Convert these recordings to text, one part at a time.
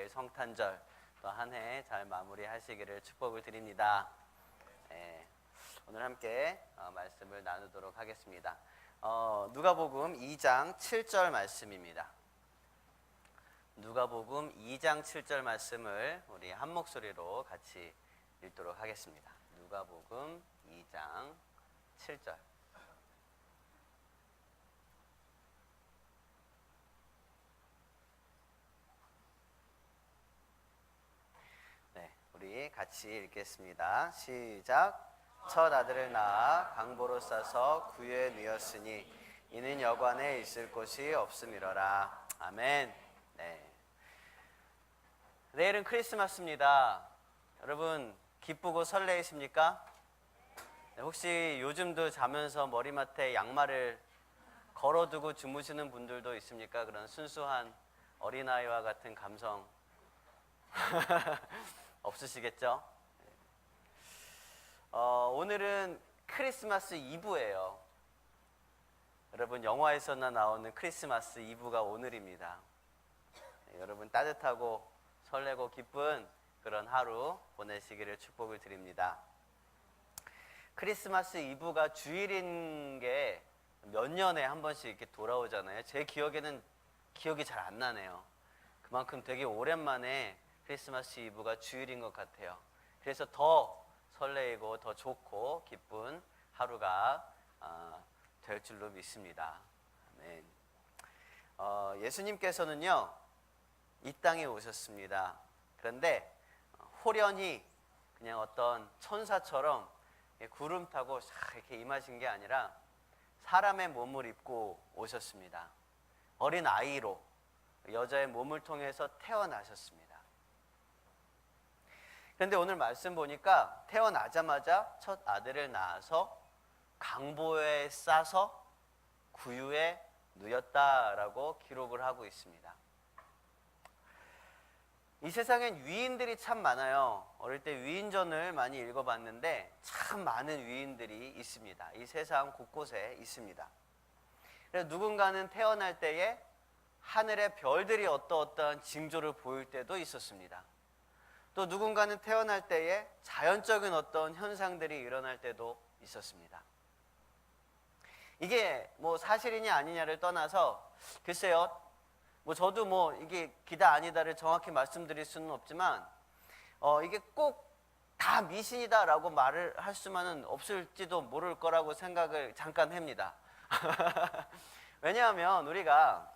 성탄절 또 한 해 잘 마무리하시기를 축복을 드립니다. 오늘 함께 말씀을 나누도록 하겠습니다. 누가복음 2장 7절 말씀입니다. 누가복음 2장 7절 말씀을 우리 한 목소리로 같이 읽도록 하겠습니다. 누가복음 2장 7절. 네, 우리 같이 읽겠습니다. 시작. 첫 아들을 낳아 강보로 싸서 구유에 누였으니 이는 여관에 있을 곳이 없음이러라. 아멘. 네. 내일은 크리스마스입니다. 여러분 기쁘고 설레이십니까? 네, 혹시 요즘도 자면서 머리맡에 양말을 걸어두고 주무시는 분들도 있습니까? 그런 순수한 어린아이와 같은 감성 없으시겠죠? 오늘은 크리스마스 이브예요. 여러분 영화에서나 나오는 크리스마스 이브가 오늘입니다. 여러분 따뜻하고 설레고 기쁜 그런 하루 보내시기를 축복을 드립니다. 크리스마스 이브가 주일인 게 몇 년에 한 번씩 이렇게 돌아오잖아요. 제 기억에는 기억이 잘 안 나네요. 그만큼 되게 오랜만에 크리스마스 이브가 주일인 것 같아요. 그래서 더 설레이고 더 좋고 기쁜 하루가 될 줄로 믿습니다. 아멘. 예수님께서는요 이 땅에 오셨습니다. 그런데 호련히 그냥 어떤 천사처럼 구름 타고 싹 이렇게 임하신 게 아니라 사람의 몸을 입고 오셨습니다. 어린 아이로 여자의 몸을 통해서 태어나셨습니다. 그런데 오늘 말씀 보니까 태어나자마자 첫 아들을 낳아서 강보에 싸서 구유에 누였다라고 기록을 하고 있습니다. 이 세상엔 위인들이 참 많아요. 어릴 때 위인전을 많이 읽어봤는데 참 많은 위인들이 있습니다. 이 세상 곳곳에 있습니다. 그래서 누군가는 태어날 때에 하늘의 별들이 어떠어떠한 징조를 보일 때도 있었습니다. 또 누군가는 태어날 때에 자연적인 어떤 현상들이 일어날 때도 있었습니다. 이게 뭐 사실이냐 아니냐를 떠나서 글쎄요, 뭐 저도 뭐 이게 기다 아니다를 정확히 말씀드릴 수는 없지만 이게 꼭 다 미신이다라고 말을 할 수만은 없을지도 모를 거라고 생각을 잠깐 합니다. 왜냐하면 우리가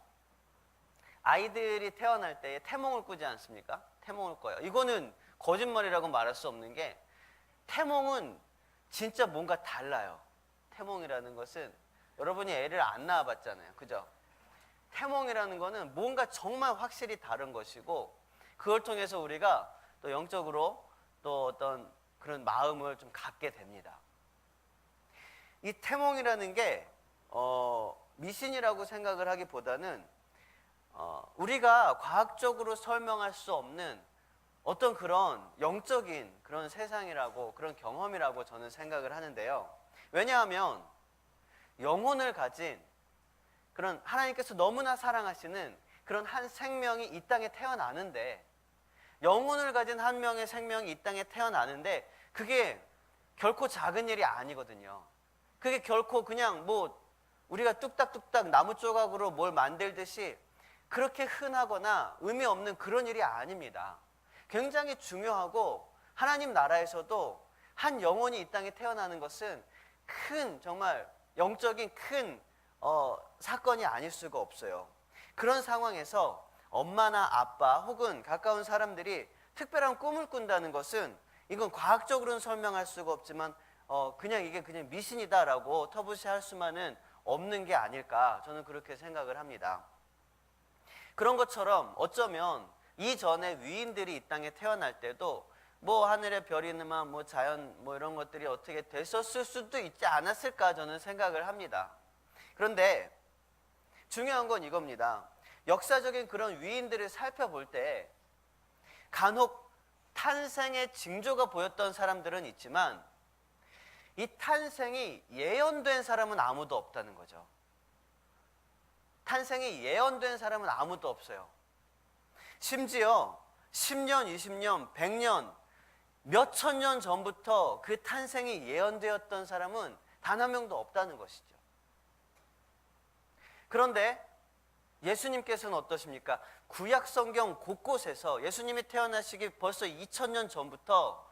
아이들이 태어날 때에 태몽을 꾸지 않습니까? 태몽을 꿔요. 이거는 거짓말이라고 말할 수 없는 게 태몽은 진짜 뭔가 달라요. 태몽이라는 것은 여러분이 애를 안 낳아봤잖아요. 그죠? 태몽이라는 거는 뭔가 정말 확실히 다른 것이고 그걸 통해서 우리가 또 영적으로 또 어떤 그런 마음을 좀 갖게 됩니다. 이 태몽이라는 게 미신이라고 생각을 하기보다는 우리가 과학적으로 설명할 수 없는 어떤 그런 영적인 그런 세상이라고 그런 경험이라고 저는 생각을 하는데요. 왜냐하면 영혼을 가진 그런 하나님께서 너무나 사랑하시는 그런 한 생명이 이 땅에 태어나는데 영혼을 가진 한 명의 생명이 이 땅에 태어나는데 그게 결코 작은 일이 아니거든요. 그게 결코 그냥 뭐 우리가 뚝딱뚝딱 나무 조각으로 뭘 만들듯이 그렇게 흔하거나 의미 없는 그런 일이 아닙니다. 굉장히 중요하고 하나님 나라에서도 한 영혼이 이 땅에 태어나는 것은 큰 정말 영적인 큰 사건이 아닐 수가 없어요. 그런 상황에서 엄마나 아빠 혹은 가까운 사람들이 특별한 꿈을 꾼다는 것은 이건 과학적으로는 설명할 수가 없지만 그냥 이게 그냥 미신이다라고 터부시할 수만은 없는 게 아닐까 저는 그렇게 생각을 합니다. 그런 것처럼 어쩌면 이전에 위인들이 이 땅에 태어날 때도 뭐 하늘의 별이나 뭐 자연 뭐 이런 것들이 어떻게 됐었을 수도 있지 않았을까 저는 생각을 합니다. 그런데 중요한 건 이겁니다. 역사적인 그런 위인들을 살펴볼 때 간혹 탄생의 징조가 보였던 사람들은 있지만 이 탄생이 예언된 사람은 아무도 없다는 거죠. 탄생이 예언된 사람은 아무도 없어요. 심지어 10년, 20년, 100년, 몇천 년 전부터 그 탄생이 예언되었던 사람은 단 한 명도 없다는 것이죠. 그런데 예수님께서는 어떠십니까? 구약 성경 곳곳에서 예수님이 태어나시기 벌써 2000년 전부터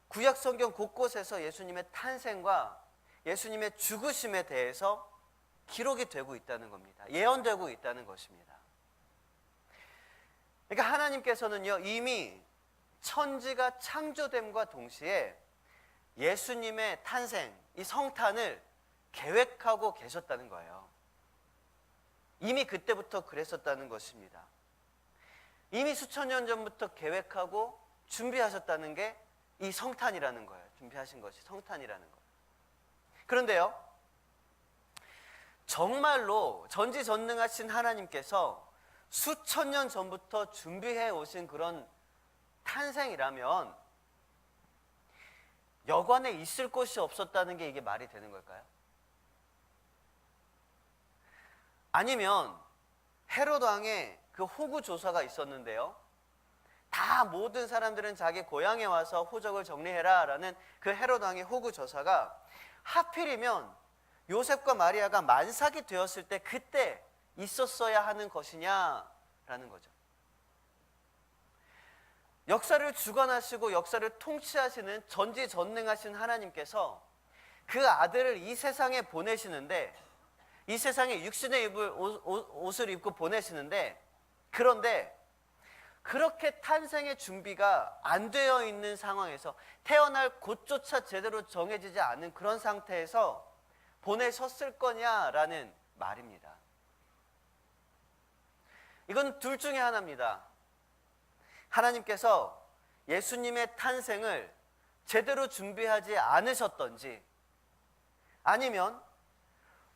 구약 성경 곳곳에서 예수님의 탄생과 예수님의 죽으심에 대해서 기록이 되고 있다는 겁니다. 예언되고 있다는 것입니다. 그러니까 하나님께서는요, 이미 천지가 창조됨과 동시에 예수님의 탄생, 이 성탄을 계획하고 계셨다는 거예요. 이미 그때부터 그랬었다는 것입니다. 이미 수천 년 전부터 계획하고 준비하셨다는 게 이 성탄이라는 거예요. 준비하신 것이 성탄이라는 거예요. 그런데요, 정말로 전지전능하신 하나님께서 수천 년 전부터 준비해 오신 그런 탄생이라면 여관에 있을 곳이 없었다는 게 이게 말이 되는 걸까요? 아니면 헤롯 왕의 그 호구 조사가 있었는데요, 다 모든 사람들은 자기 고향에 와서 호적을 정리해라 라는 그 헤롯 왕의 호구 조사가 하필이면 요셉과 마리아가 만삭이 되었을 때 그때 있었어야 하는 것이냐라는 거죠. 역사를 주관하시고 역사를 통치하시는 전지전능하신 하나님께서 그 아들을 이 세상에 보내시는데, 이 세상에 육신의 옷을 입고 보내시는데, 그런데 그렇게 탄생의 준비가 안 되어 있는 상황에서, 태어날 곳조차 제대로 정해지지 않은 그런 상태에서 보내셨을 거냐라는 말입니다. 이건 둘 중에 하나입니다. 하나님께서 예수님의 탄생을 제대로 준비하지 않으셨던지, 아니면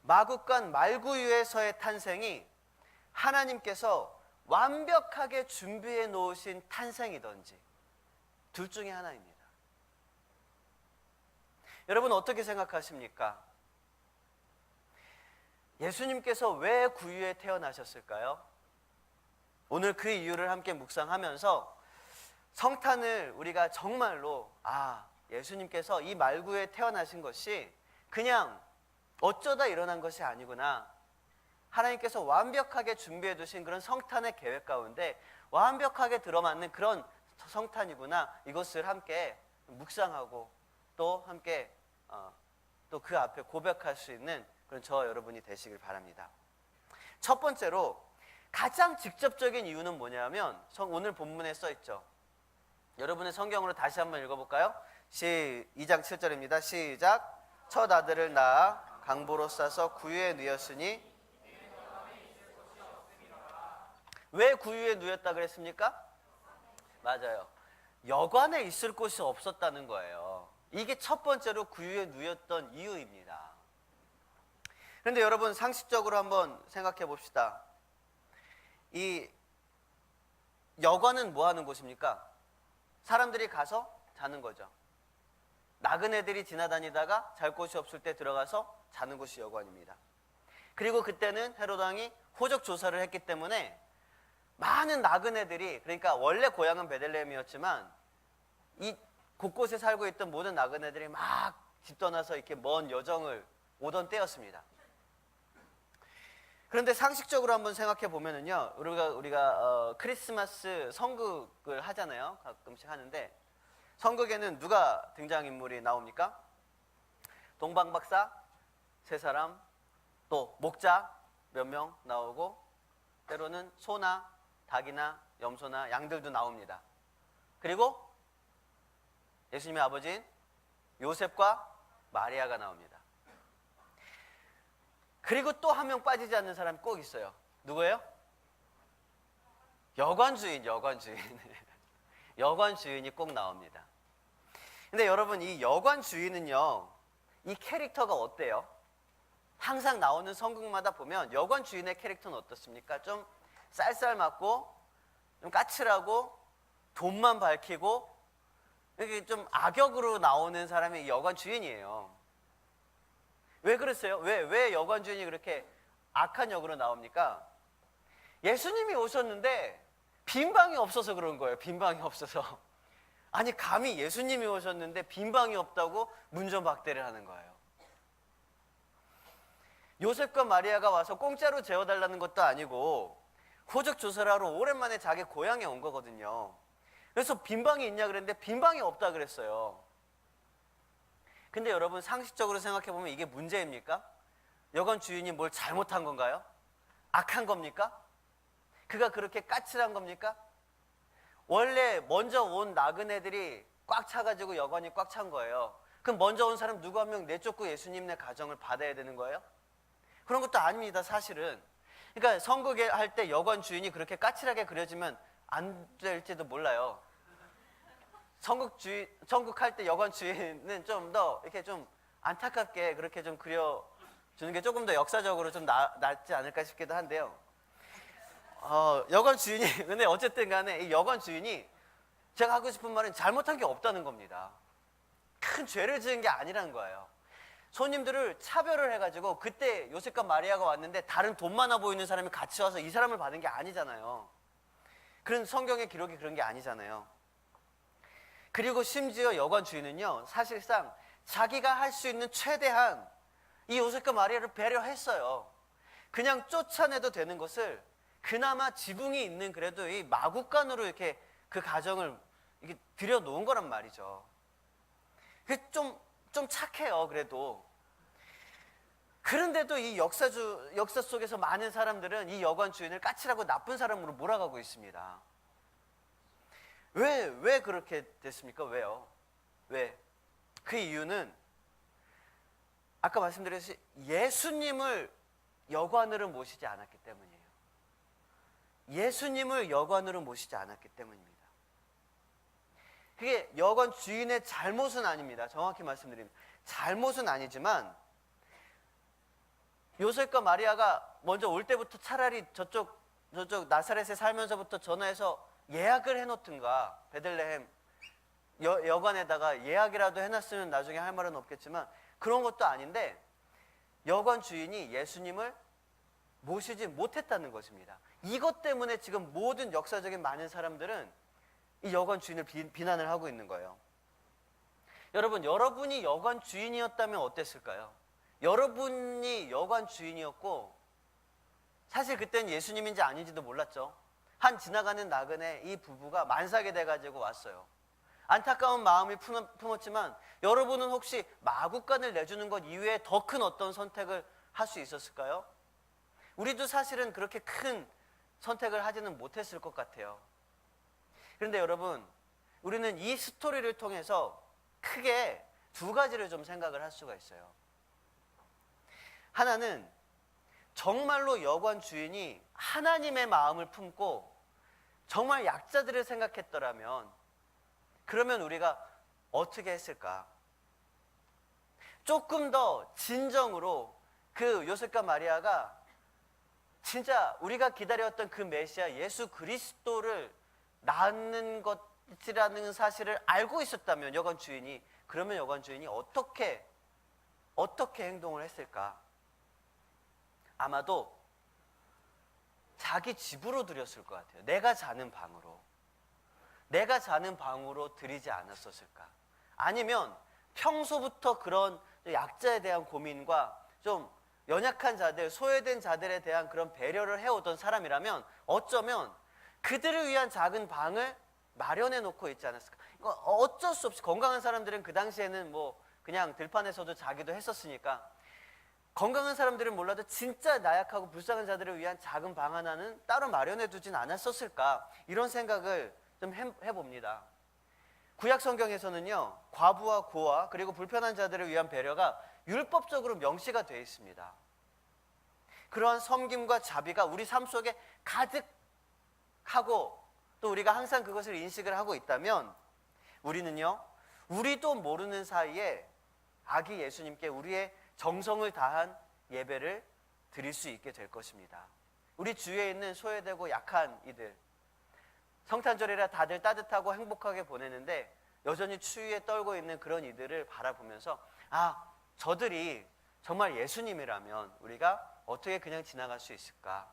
마국간 말구유에서의 탄생이 하나님께서 완벽하게 준비해 놓으신 탄생이던지, 둘 중에 하나입니다. 여러분 어떻게 생각하십니까? 예수님께서 왜 구유에 태어나셨을까요? 오늘 그 이유를 함께 묵상하면서 성탄을 우리가 정말로 예수님께서 이 말구에 태어나신 것이 그냥 어쩌다 일어난 것이 아니구나, 하나님께서 완벽하게 준비해 두신 그런 성탄의 계획 가운데 완벽하게 들어맞는 그런 성탄이구나, 이것을 함께 묵상하고 또 함께 또 그 앞에 고백할 수 있는 그런 저와 여러분이 되시길 바랍니다. 첫 번째로 가장 직접적인 이유는 뭐냐면 오늘 본문에 써 있죠. 여러분의 성경으로 다시 한번 읽어볼까요? 2장 7절입니다. 시작. 첫 아들을 낳아 강보로 싸서 구유에 누였으니. 왜 구유에 누였다 그랬습니까? 맞아요. 여관에 있을 곳이 없었다는 거예요. 이게 첫 번째로 구유에 누였던 이유입니다. 그런데 여러분 상식적으로 한번 생각해 봅시다. 이 여관은 뭐 하는 곳입니까? 사람들이 가서 자는 거죠. 나그네들이 지나다니다가 잘 곳이 없을 때 들어가서 자는 곳이 여관입니다. 그리고 그때는 헤롯 왕이 호적 조사를 했기 때문에 많은 나그네들이, 그러니까 원래 고향은 베들레헴이었지만 이 곳곳에 살고 있던 모든 나그네들이 막 집 떠나서 이렇게 먼 여정을 오던 때였습니다. 그런데 상식적으로 한번 생각해 보면은요, 우리가 크리스마스 성극을 하잖아요. 가끔씩 하는데 성극에는 누가 등장인물이 나옵니까? 동방박사 세 사람, 또 목자 몇 명 나오고, 때로는 소나 닭이나 염소나 양들도 나옵니다. 그리고 예수님의 아버지인 요셉과 마리아가 나옵니다. 그리고 또 한 명 빠지지 않는 사람이 꼭 있어요. 누구예요? 여관주인. 여관주인이 꼭 나옵니다. 근데 여러분, 이 여관주인은요, 이 캐릭터가 어때요? 항상 나오는 성극마다 보면 여관주인의 캐릭터는 어떻습니까? 좀 쌀쌀맞고 좀 까칠하고 돈만 밝히고 이렇게 좀 악역으로 나오는 사람이 여관주인이에요. 왜 그랬어요? 왜 여관주인이 그렇게 악한 역으로 나옵니까? 예수님이 오셨는데 빈 방이 없어서 그런 거예요. 빈 방이 없어서. 아니 감히 예수님이 오셨는데 빈 방이 없다고 문전박대를 하는 거예요. 요셉과 마리아가 와서 공짜로 재워달라는 것도 아니고 호적 조사를 하러 오랜만에 자기 고향에 온 거거든요. 그래서 빈 방이 있냐 그랬는데 빈 방이 없다 그랬어요. 근데 여러분 상식적으로 생각해 보면 이게 문제입니까? 여관 주인이 뭘 잘못한 건가요? 악한 겁니까? 그가 그렇게 까칠한 겁니까? 원래 먼저 온 나그네들이 꽉 차가지고 여관이 꽉 찬 거예요. 그럼 먼저 온 사람 누구 한 명 내쫓고 예수님네 가정을 받아야 되는 거예요? 그런 것도 아닙니다, 사실은. 그러니까 선거할 때 여관 주인이 그렇게 까칠하게 그려지면 안 될지도 몰라요. 선곡할 때 여관 주인은 좀 더 이렇게 좀 안타깝게 그렇게 좀 그려주는 게 조금 더 역사적으로 좀 낫지 않을까 싶기도 한데요. 여관 주인이, 근데 어쨌든 간에 이 여관 주인이 제가 하고 싶은 말은 잘못한 게 없다는 겁니다. 큰 죄를 지은 게 아니라는 거예요. 손님들을 차별을 해가지고 그때 요셉과 마리아가 왔는데 다른 돈 많아 보이는 사람이 같이 와서 이 사람을 받은 게 아니잖아요. 그런 성경의 기록이 그런 게 아니잖아요. 그리고 심지어 여관 주인은요, 사실상 자기가 할 수 있는 최대한 이 요셉과 마리아를 배려했어요. 그냥 쫓아내도 되는 것을 그나마 지붕이 있는 그래도 이 마구간으로 이렇게 그 가정을 이렇게 들여놓은 거란 말이죠. 그게 좀 착해요, 그래도. 그런데도 이 역사 속에서 많은 사람들은 이 여관 주인을 까칠하고 나쁜 사람으로 몰아가고 있습니다. 왜 그렇게 됐습니까? 왜요? 왜? 그 이유는 아까 말씀드렸듯이 예수님을 여관으로 모시지 않았기 때문이에요. 예수님을 여관으로 모시지 않았기 때문입니다. 그게 여관 주인의 잘못은 아닙니다. 정확히 말씀드립니다. 잘못은 아니지만 요셉과 마리아가 먼저 올 때부터 차라리 저쪽 나사렛에 살면서부터 전화해서 예약을 해놓든가, 베들레헴 여관에다가 예약이라도 해놨으면 나중에 할 말은 없겠지만 그런 것도 아닌데 여관 주인이 예수님을 모시지 못했다는 것입니다. 이것 때문에 지금 모든 역사적인 많은 사람들은 이 여관 주인을 비난을 하고 있는 거예요. 여러분이 여관 주인이었다면 어땠을까요? 여러분이 여관 주인이었고 사실 그때는 예수님인지 아닌지도 몰랐죠. 한 지나가는 나그네 이 부부가 만삭이 돼가지고 왔어요. 안타까운 마음이 품었지만 여러분은 혹시 마구간을 내주는 것 이외에 더 큰 어떤 선택을 할 수 있었을까요? 우리도 사실은 그렇게 큰 선택을 하지는 못했을 것 같아요. 그런데 여러분, 우리는 이 스토리를 통해서 크게 두 가지를 좀 생각을 할 수가 있어요. 하나는 정말로 여관 주인이 하나님의 마음을 품고 정말 약자들을 생각했더라면 그러면 우리가 어떻게 했을까? 조금 더 진정으로 그 요셉과 마리아가 진짜 우리가 기다렸던 그 메시아 예수 그리스도를 낳는 것이라는 사실을 알고 있었다면 여관 주인이, 그러면 여관 주인이 어떻게 행동을 했을까? 아마도 자기 집으로 드렸을 것 같아요. 내가 자는 방으로 드리지 않았었을까? 아니면 평소부터 그런 약자에 대한 고민과 좀 연약한 자들, 소외된 자들에 대한 그런 배려를 해오던 사람이라면 어쩌면 그들을 위한 작은 방을 마련해 놓고 있지 않았을까? 이거 어쩔 수 없이 건강한 사람들은 그 당시에는 뭐 그냥 들판에서도 자기도 했었으니까 건강한 사람들은 몰라도 진짜 나약하고 불쌍한 자들을 위한 작은 방 하나는 따로 마련해 두진 않았었을까? 이런 생각을 좀 해봅니다. 구약 성경에서는요, 과부와 고아 그리고 불편한 자들을 위한 배려가 율법적으로 명시가 되어 있습니다. 그러한 섬김과 자비가 우리 삶 속에 가득하고 또 우리가 항상 그것을 인식을 하고 있다면 우리는요, 우리도 모르는 사이에 아기 예수님께 우리의 정성을 다한 예배를 드릴 수 있게 될 것입니다. 우리 주위에 있는 소외되고 약한 이들, 성탄절이라 다들 따뜻하고 행복하게 보내는데 여전히 추위에 떨고 있는 그런 이들을 바라보면서 저들이 정말 예수님이라면 우리가 어떻게 그냥 지나갈 수 있을까?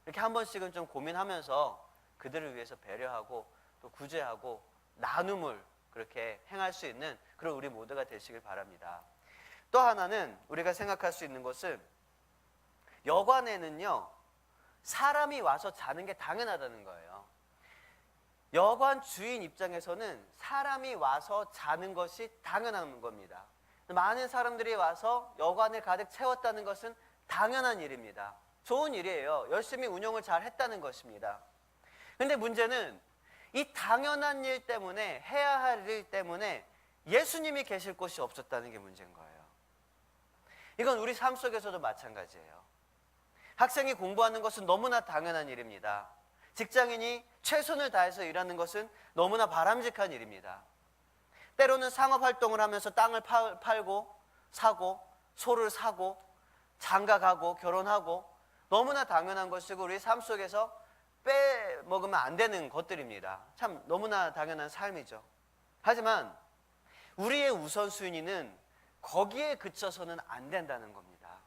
이렇게 한 번씩은 좀 고민하면서 그들을 위해서 배려하고 또 구제하고 나눔을 그렇게 행할 수 있는 그런 우리 모두가 되시길 바랍니다. 또 하나는 우리가 생각할 수 있는 것은 여관에는요, 사람이 와서 자는 게 당연하다는 거예요. 여관 주인 입장에서는 사람이 와서 자는 것이 당연한 겁니다. 많은 사람들이 와서 여관을 가득 채웠다는 것은 당연한 일입니다. 좋은 일이에요. 열심히 운영을 잘 했다는 것입니다. 근데 문제는 이 당연한 일 때문에, 해야 할 일 때문에 예수님이 계실 곳이 없었다는 게 문제인 거예요. 이건 우리 삶 속에서도 마찬가지예요. 학생이 공부하는 것은 너무나 당연한 일입니다. 직장인이 최선을 다해서 일하는 것은 너무나 바람직한 일입니다. 때로는 상업활동을 하면서 땅을 팔고 사고 소를 사고 장가가고 결혼하고 너무나 당연한 것이고 우리 삶 속에서 빼먹으면 안 되는 것들입니다. 참 너무나 당연한 삶이죠. 하지만 우리의 우선순위는 거기에 그쳐서는 안 된다는 겁니다.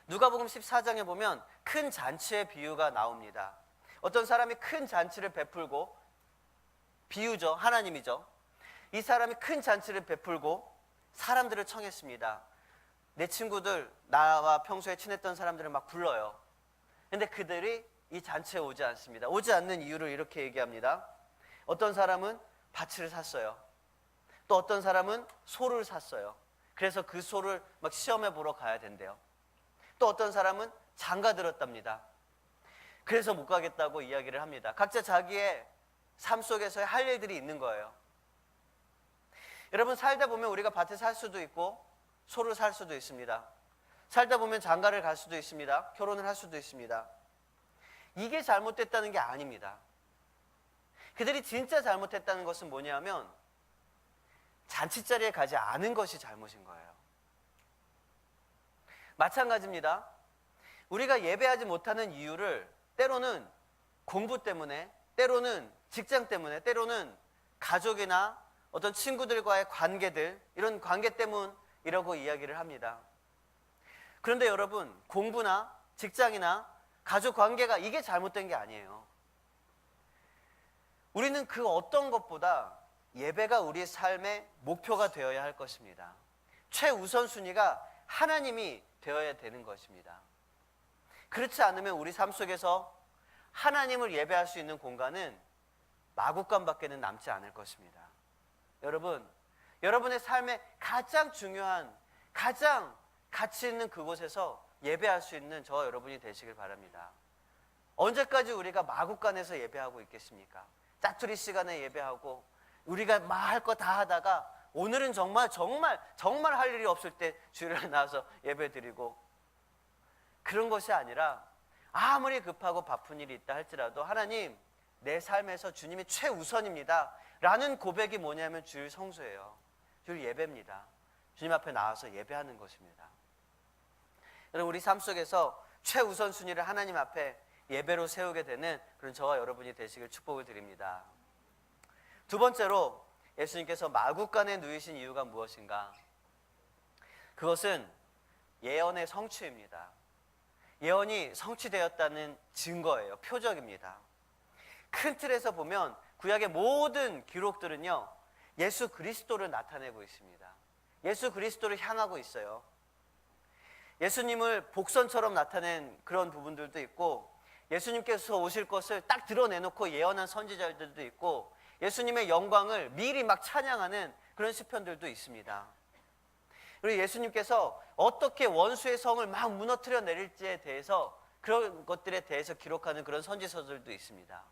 누가복음 14장에 보면 큰 잔치의 비유가 나옵니다. 어떤 사람이 큰 잔치를 베풀고, 비유죠, 하나님이죠. 이 사람이 큰 잔치를 베풀고 사람들을 청했습니다. 내 친구들, 나와 평소에 친했던 사람들을 막 불러요. 근데 그들이 이 잔치에 오지 않습니다. 오지 않는 이유를 이렇게 얘기합니다. 어떤 사람은 밭을 샀어요. 또 어떤 사람은 소를 샀어요. 그래서 그 소를 막 시험해 보러 가야 된대요. 또 어떤 사람은 장가 들었답니다. 그래서 못 가겠다고 이야기를 합니다. 각자 자기의 삶 속에서의 할 일들이 있는 거예요. 여러분, 살다 보면 우리가 밭에 살 수도 있고 소를 살 수도 있습니다. 살다 보면 장가를 갈 수도 있습니다. 결혼을 할 수도 있습니다. 이게 잘못됐다는 게 아닙니다. 그들이 진짜 잘못했다는 것은 뭐냐면 잔치자리에 가지 않은 것이 잘못인 거예요. 마찬가지입니다. 우리가 예배하지 못하는 이유를 때로는 공부 때문에, 때로는 직장 때문에, 때로는 가족이나 어떤 친구들과의 관계들, 이런 관계 때문이라고 이야기를 합니다. 그런데 여러분, 공부나 직장이나 가족 관계가 이게 잘못된 게 아니에요. 우리는 그 어떤 것보다 예배가 우리의 삶의 목표가 되어야 할 것입니다. 최우선순위가 하나님이 되어야 되는 것입니다. 그렇지 않으면 우리 삶 속에서 하나님을 예배할 수 있는 공간은 마구간밖에는 남지 않을 것입니다. 여러분, 여러분의 삶에 가장 중요한, 가장 가치 있는 그곳에서 예배할 수 있는 저와 여러분이 되시길 바랍니다. 언제까지 우리가 마구간에서 예배하고 있겠습니까? 짜투리 시간에 예배하고 우리가 막 할 거 다 하다가 오늘은 정말 할 일이 없을 때 주일에 나와서 예배 드리고, 그런 것이 아니라 아무리 급하고 바쁜 일이 있다 할지라도 하나님, 내 삶에서 주님이 최우선입니다 라는 고백이 뭐냐면 주일 성수예요. 주일 예배입니다. 주님 앞에 나와서 예배하는 것입니다. 여러분, 우리 삶 속에서 최우선 순위를 하나님 앞에 예배로 세우게 되는 그런 저와 여러분이 되시길 축복을 드립니다. 두 번째로 예수님께서 마구간에 누이신 이유가 무엇인가? 그것은 예언의 성취입니다. 예언이 성취되었다는 증거예요. 표적입니다. 큰 틀에서 보면 구약의 모든 기록들은요, 예수 그리스도를 나타내고 있습니다. 예수 그리스도를 향하고 있어요. 예수님을 복선처럼 나타낸 그런 부분들도 있고, 예수님께서 오실 것을 딱 드러내놓고 예언한 선지자들도 있고, 예수님의 영광을 미리 막 찬양하는 그런 시편들도 있습니다. 그리고 예수님께서 어떻게 원수의 성을 막 무너뜨려 내릴지에 대해서, 그런 것들에 대해서 기록하는 그런 선지서들도 있습니다.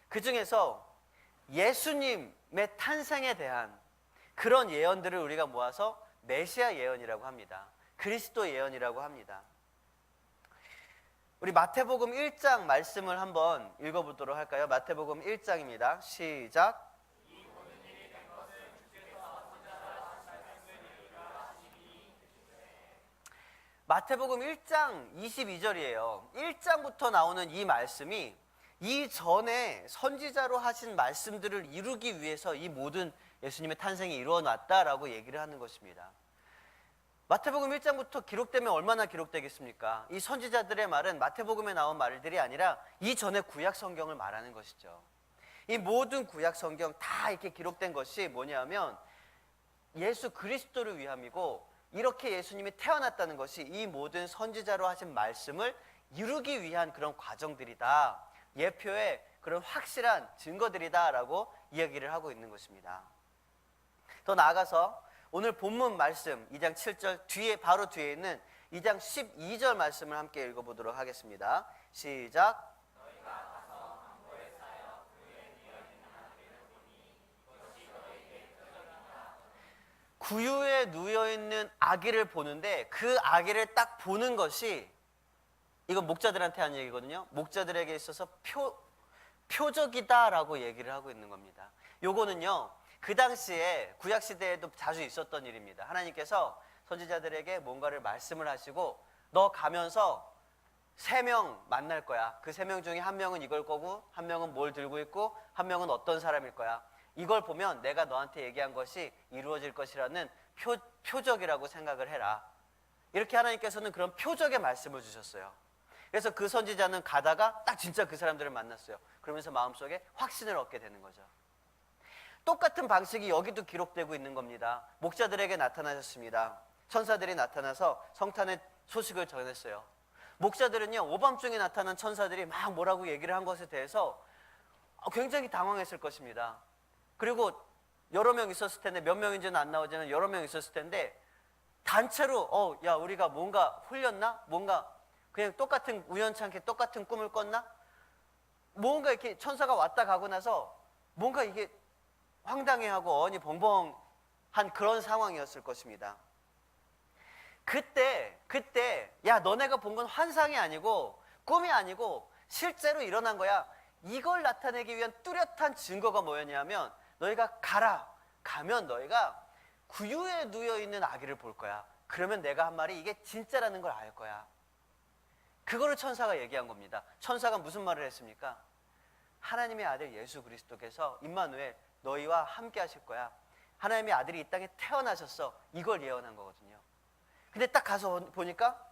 그 중에서 예수님의 탄생에 대한 그런 예언들을 우리가 모아서 메시아 예언이라고 합니다. 그리스도 예언이라고 합니다. 우리 마태복음 1장 말씀을 한번 읽어보도록 할까요? 마태복음 1장입니다. 시작. 마태복음 1장 22절이에요. 1장부터 나오는 이 말씀이 이전에 선지자로 하신 말씀들을 이루기 위해서 이 모든 예수님의 탄생이 이루어졌다라고 얘기를 하는 것입니다. 마태복음 1장부터 기록되면 얼마나 기록되겠습니까? 이 선지자들의 말은 마태복음에 나온 말들이 아니라 이전의 구약 성경을 말하는 것이죠. 이 모든 구약 성경 다 이렇게 기록된 것이 뭐냐면 예수 그리스도를 위함이고, 이렇게 예수님이 태어났다는 것이 이 모든 선지자로 하신 말씀을 이루기 위한 그런 과정들이다, 예표의 그런 확실한 증거들이다라고 이야기를 하고 있는 것입니다. 더 나아가서 오늘 본문 말씀 2장 7절 뒤에, 바로 뒤에 있는 2장 12절 말씀을 함께 읽어보도록 하겠습니다. 시작. 구유에 누워있는 아기를 보는데, 그 아기를 딱 보는 것이, 이건 목자들한테 한 얘기거든요. 목자들에게 있어서 표적이다라고 얘기를 하고 있는 겁니다. 요거는요, 그 당시에 구약시대에도 자주 있었던 일입니다. 하나님께서 선지자들에게 뭔가를 말씀을 하시고, 너 가면서 3명 만날 거야. 그 3명 중에 한 명은 이걸 거고, 한 명은 뭘 들고 있고, 한 명은 어떤 사람일 거야. 이걸 보면 내가 너한테 얘기한 것이 이루어질 것이라는 표적이라고 생각을 해라. 이렇게 하나님께서는 그런 표적의 말씀을 주셨어요. 그래서 그 선지자는 가다가 딱 진짜 그 사람들을 만났어요. 그러면서 마음속에 확신을 얻게 되는 거죠. 똑같은 방식이 여기도 기록되고 있는 겁니다. 목자들에게 나타나셨습니다. 천사들이 나타나서 성탄의 소식을 전했어요. 목자들은요, 오밤중에 나타난 천사들이 막 뭐라고 얘기를 한 것에 대해서 굉장히 당황했을 것입니다. 그리고 여러 명 있었을 텐데, 몇 명인지는 안 나오지만 여러 명 있었을 텐데, 단체로 야, 우리가 뭔가 홀렸나? 뭔가 그냥 똑같은, 우연찮게 똑같은 꿈을 꿨나? 뭔가 이렇게 천사가 왔다 가고 나서 뭔가 이게 황당해하고 어니 벙벙한 그런 상황이었을 것입니다. 그때 야, 너네가 본 건 환상이 아니고 꿈이 아니고 실제로 일어난 거야. 이걸 나타내기 위한 뚜렷한 증거가 뭐였냐면, 너희가 가면 너희가 구유에 누워있는 아기를 볼 거야. 그러면 내가 한 말이 이게 진짜라는 걸 알 거야. 그거를 천사가 얘기한 겁니다. 천사가 무슨 말을 했습니까? 하나님의 아들 예수 그리스도께서 임마누엘, 너희와 함께 하실 거야. 하나님의 아들이 이 땅에 태어나셨어. 이걸 예언한 거거든요. 근데 딱 가서 보니까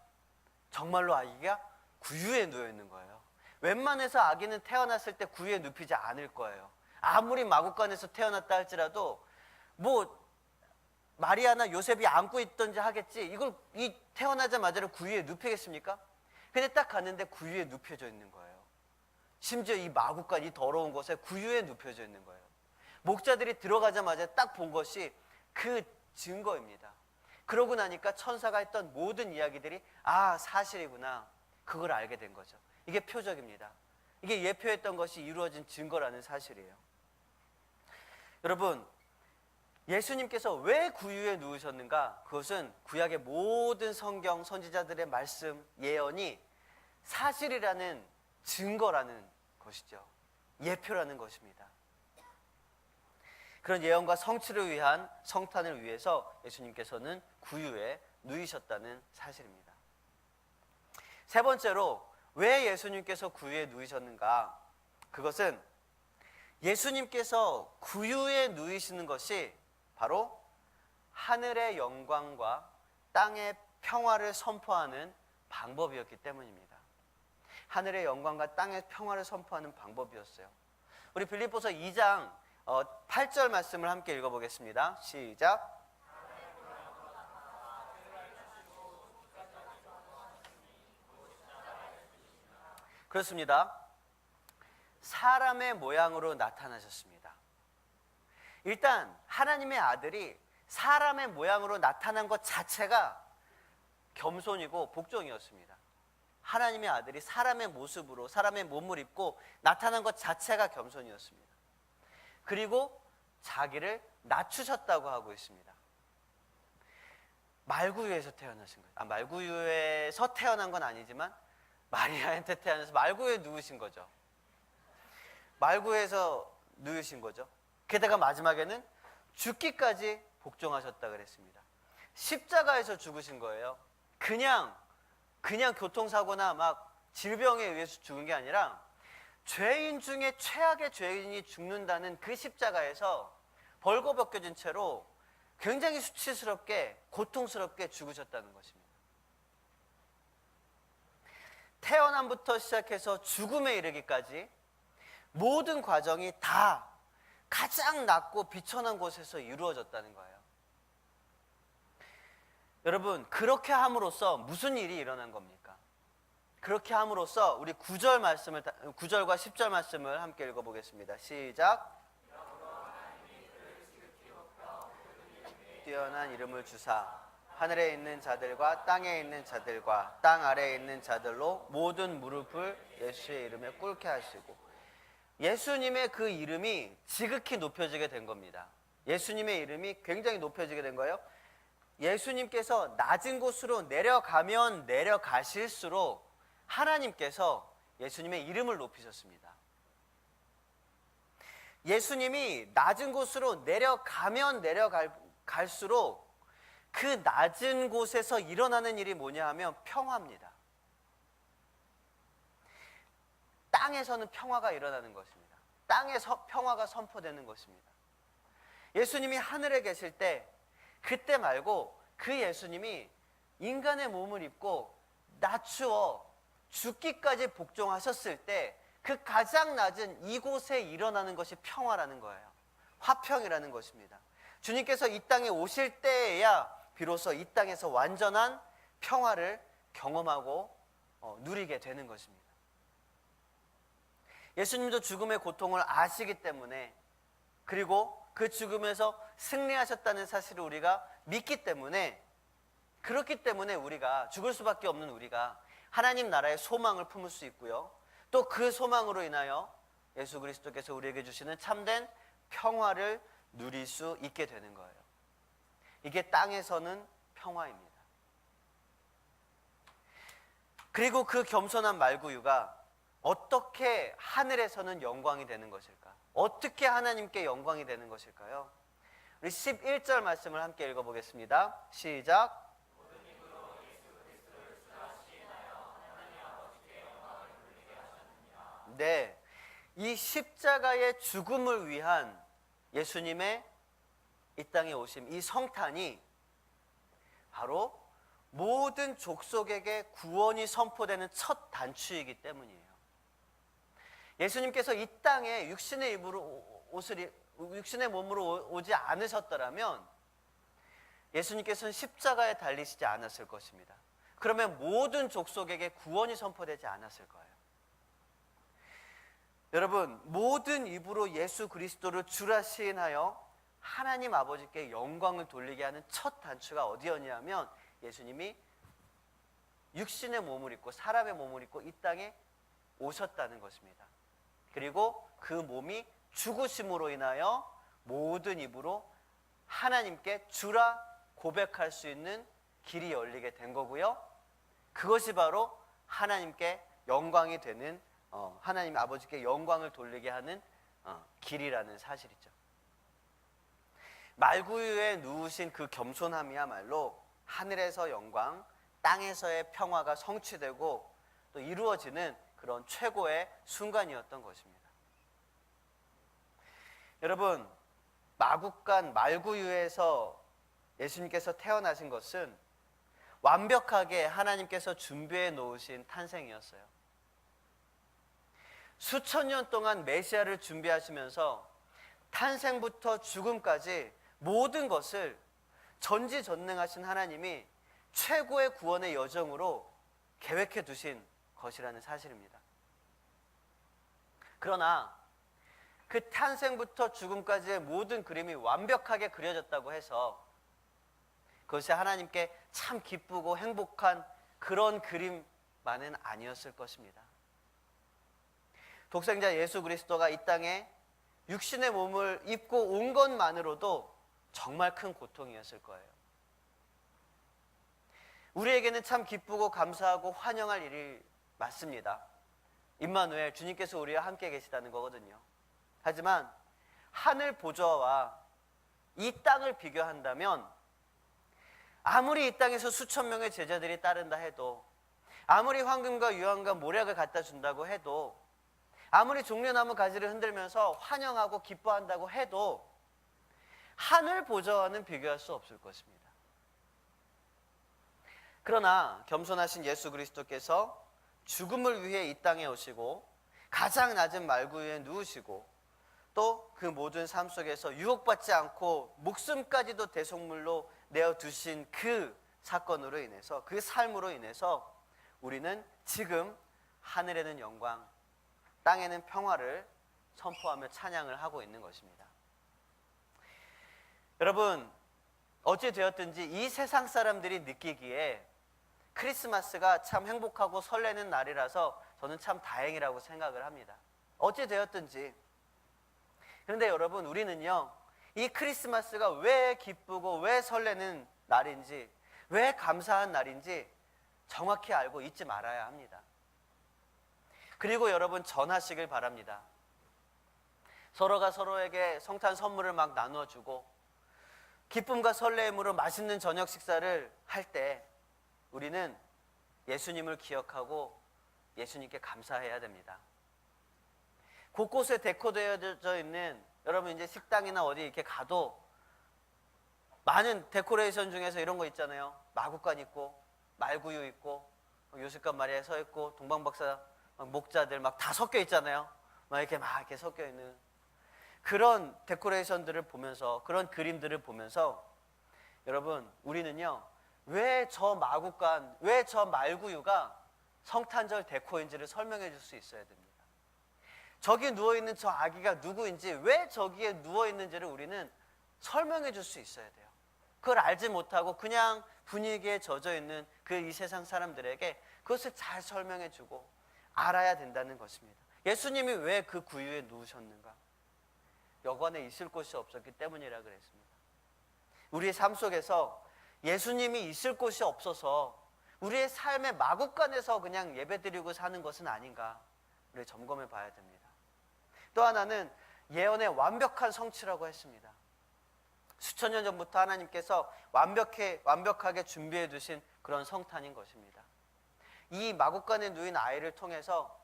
정말로 아기가 구유에 누워있는 거예요. 웬만해서 아기는 태어났을 때 구유에 눕히지 않을 거예요. 아무리 마구간에서 태어났다 할지라도 뭐 마리아나 요셉이 안고 있던지 하겠지, 이걸 이 태어나자마자 구유에 눕히겠습니까? 근데 딱 갔는데 구유에 눕혀져 있는 거예요. 심지어 이 마구간, 이 더러운 곳에 구유에 눕혀져 있는 거예요. 목자들이 들어가자마자 딱 본 것이 그 증거입니다. 그러고 나니까 천사가 했던 모든 이야기들이 사실이구나, 그걸 알게 된 거죠. 이게 표적입니다. 이게 예표했던 것이 이루어진 증거라는 사실이에요. 여러분, 예수님께서 왜 구유에 누우셨는가? 그것은 구약의 모든 성경 선지자들의 말씀, 예언이 사실이라는 증거라는 것이죠. 예표라는 것입니다. 그런 예언과 성취를 위한 성탄을 위해서 예수님께서는 구유에 누이셨다는 사실입니다. 세 번째로, 왜 예수님께서 구유에 누이셨는가? 그것은 예수님께서 구유에 누이시는 것이 바로 하늘의 영광과 땅의 평화를 선포하는 방법이었기 때문입니다. 하늘의 영광과 땅의 평화를 선포하는 방법이었어요. 우리 빌립보서 2장 8절 말씀을 함께 읽어보겠습니다. 시작. 그렇습니다. 사람의 모양으로 나타나셨습니다. 일단 하나님의 아들이 사람의 모양으로 나타난 것 자체가 겸손이고 복종이었습니다. 하나님의 아들이 사람의 모습으로, 사람의 몸을 입고 나타난 것 자체가 겸손이었습니다. 그리고 자기를 낮추셨다고 하고 있습니다. 말구유에서 태어나신 거예요. 말구유에서 태어난 건 아니지만 마리아한테 태어나서 말구유에 누우신 거죠. 말구유에서 누우신 거죠. 게다가 마지막에는 죽기까지 복종하셨다 그랬습니다. 십자가에서 죽으신 거예요. 그냥 교통사고나 막 질병에 의해서 죽은 게 아니라 죄인 중에 최악의 죄인이 죽는다는 그 십자가에서 벌거벗겨진 채로 굉장히 수치스럽게 고통스럽게 죽으셨다는 것입니다. 태어남부터 시작해서 죽음에 이르기까지 모든 과정이 다 가장 낮고 비천한 곳에서 이루어졌다는 거예요. 여러분, 그렇게 함으로써 무슨 일이 일어난 겁니까? 그렇게 함으로써 우리 9절과 10절 말씀을 함께 읽어보겠습니다. 시작. 뛰어난 이름을 주사 하늘에 있는 자들과 땅에 있는 자들과 땅 아래에 있는 자들로 모든 무릎을 예수의 이름에 꿇게 하시고, 예수님의 그 이름이 지극히 높여지게 된 겁니다. 예수님의 이름이 굉장히 높여지게 된 거예요. 예수님께서 낮은 곳으로 내려가면 내려가실수록 하나님께서 예수님의 이름을 높이셨습니다. 예수님이 낮은 곳으로 내려가면 내려갈수록 그 낮은 곳에서 일어나는 일이 뭐냐 하면 평화입니다. 땅에서는 평화가 일어나는 것입니다. 땅에서 평화가 선포되는 것입니다. 예수님이 하늘에 계실 때, 그때 말고 그 예수님이 인간의 몸을 입고 낮추어 죽기까지 복종하셨을 때 그 가장 낮은 이곳에 일어나는 것이 평화라는 거예요. 화평이라는 것입니다. 주님께서 이 땅에 오실 때에야 비로소 이 땅에서 완전한 평화를 경험하고 누리게 되는 것입니다. 예수님도 죽음의 고통을 아시기 때문에, 그리고 그 죽음에서 승리하셨다는 사실을 우리가 믿기 때문에, 그렇기 때문에 우리가 죽을 수밖에 없는 우리가 하나님 나라의 소망을 품을 수 있고요, 또 그 소망으로 인하여 예수 그리스도께서 우리에게 주시는 참된 평화를 누릴 수 있게 되는 거예요. 이게 땅에서는 평화입니다. 그리고 그 겸손한 말구유가 어떻게 하늘에서는 영광이 되는 것일까? 어떻게 하나님께 영광이 되는 것일까요? 우리 11절 말씀을 함께 읽어보겠습니다. 시작. 네, 이 십자가의 죽음을 위한 예수님의 이 땅에 오심, 이 성탄이 바로 모든 족속에게 구원이 선포되는 첫 단추이기 때문이에요. 예수님께서 이 땅에 육신의 몸으로 오지 않으셨더라면 예수님께서는 십자가에 달리시지 않았을 것입니다. 그러면 모든 족속에게 구원이 선포되지 않았을 거예요. 여러분, 모든 입으로 예수 그리스도를 주라 시인하여 하나님 아버지께 영광을 돌리게 하는 첫 단추가 어디였냐면, 예수님이 육신의 몸을 입고 사람의 몸을 입고 이 땅에 오셨다는 것입니다. 그리고 그 몸이 죽으심으로 인하여 모든 입으로 하나님께 주라 고백할 수 있는 길이 열리게 된 거고요, 그것이 바로 하나님께 영광이 되는, 하나님 아버지께 영광을 돌리게 하는 길이라는 사실이죠. 말구유에 누우신 그 겸손함이야말로 하늘에서 영광, 땅에서의 평화가 성취되고 또 이루어지는 그런 최고의 순간이었던 것입니다. 여러분, 마국간 말구유에서 예수님께서 태어나신 것은 완벽하게 하나님께서 준비해 놓으신 탄생이었어요. 수천 년 동안 메시아를 준비하시면서 탄생부터 죽음까지 모든 것을 전지전능하신 하나님이 최고의 구원의 여정으로 계획해 두신 것이라는 사실입니다. 그러나 그 탄생부터 죽음까지의 모든 그림이 완벽하게 그려졌다고 해서 그것이 하나님께 참 기쁘고 행복한 그런 그림만은 아니었을 것입니다. 독생자 예수 그리스도가 이 땅에 육신의 몸을 입고 온 것만으로도 정말 큰 고통이었을 거예요. 우리에게는 참 기쁘고 감사하고 환영할 일이 맞습니다. 임마누엘, 주님께서 우리와 함께 계시다는 거거든요. 하지만 하늘 보좌와 이 땅을 비교한다면, 아무리 이 땅에서 수천 명의 제자들이 따른다 해도, 아무리 황금과 유황과 모략을 갖다 준다고 해도, 아무리 종려나무 가지를 흔들면서 환영하고 기뻐한다고 해도 하늘 보좌와는 비교할 수 없을 것입니다. 그러나 겸손하신 예수 그리스도께서 죽음을 위해 이 땅에 오시고 가장 낮은 말구유에 누우시고 또 그 모든 삶 속에서 유혹받지 않고 목숨까지도 대속물로 내어두신 그 사건으로 인해서, 그 삶으로 인해서 우리는 지금 하늘에는 영광, 땅에는 평화를 선포하며 찬양을 하고 있는 것입니다. 여러분, 어찌 되었든지 이 세상 사람들이 느끼기에 크리스마스가 참 행복하고 설레는 날이라서 저는 참 다행이라고 생각을 합니다. 어찌 되었든지. 그런데 여러분, 우리는요, 이 크리스마스가 왜 기쁘고 왜 설레는 날인지, 왜 감사한 날인지 정확히 알고 잊지 말아야 합니다. 그리고 여러분, 전하시길 바랍니다. 서로가 서로에게 성탄 선물을 막 나눠주고 기쁨과 설레임으로 맛있는 저녁 식사를 할 때 우리는 예수님을 기억하고 예수님께 감사해야 됩니다. 곳곳에 데코되어져 있는, 여러분 이제 식당이나 어디 이렇게 가도 많은 데코레이션 중에서 이런 거 있잖아요. 마구간 있고 말구유 있고 요셉과 마리아 서 있고 동방박사 목자들 막 다 섞여 있잖아요. 막 이렇게 섞여 있는 그런 데코레이션들을 보면서, 그런 그림들을 보면서 여러분, 우리는요, 왜 저 마구간, 왜 저 말구유가 성탄절 데코인지를 설명해 줄 수 있어야 됩니다. 저기 누워있는 저 아기가 누구인지, 왜 저기에 누워있는지를 우리는 설명해 줄 수 있어야 돼요. 그걸 알지 못하고 그냥 분위기에 젖어 있는 그 이 세상 사람들에게 그것을 잘 설명해 주고 알아야 된다는 것입니다. 예수님이 왜 그 구유에 누우셨는가? 여관에 있을 곳이 없었기 때문이라 그랬습니다. 우리의 삶 속에서 예수님이 있을 곳이 없어서 우리의 삶의 마구간에서 그냥 예배드리고 사는 것은 아닌가, 우리 점검해 봐야 됩니다. 또 하나는 예언의 완벽한 성취라고 했습니다. 수천 년 전부터 하나님께서 완벽하게 준비해 두신 그런 성탄인 것입니다. 이 마구간에 누인 아이를 통해서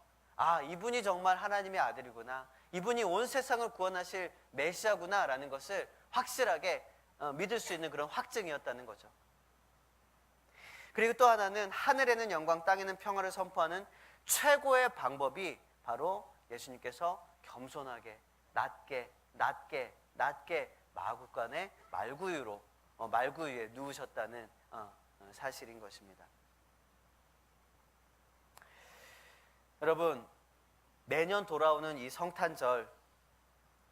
이분이 정말 하나님의 아들이구나, 이분이 온 세상을 구원하실 메시아구나 라는 것을 확실하게 믿을 수 있는 그런 확증이었다는 거죠. 그리고 또 하나는 하늘에는 영광, 땅에는 평화를 선포하는 최고의 방법이 바로 예수님께서 겸손하게 낮게 마구간에 말구유에 누우셨다는 사실인 것입니다. 여러분, 매년 돌아오는 이 성탄절,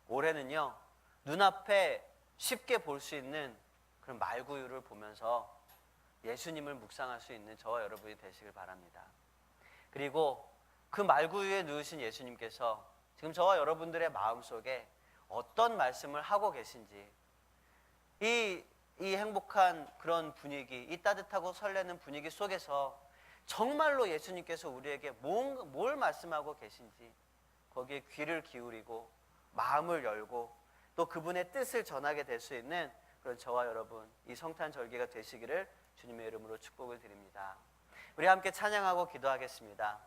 올해는요, 눈앞에 쉽게 볼 수 있는 그런 말구유를 보면서 예수님을 묵상할 수 있는 저와 여러분이 되시길 바랍니다. 그리고 그 말구유에 누우신 예수님께서 지금 저와 여러분들의 마음속에 어떤 말씀을 하고 계신지, 이 행복한 그런 분위기, 이 따뜻하고 설레는 분위기 속에서 정말로 예수님께서 우리에게 뭘 말씀하고 계신지 거기에 귀를 기울이고 마음을 열고 또 그분의 뜻을 전하게 될 수 있는 그런 저와 여러분, 이 성탄 절기가 되시기를 주님의 이름으로 축복을 드립니다. 우리 함께 찬양하고 기도하겠습니다.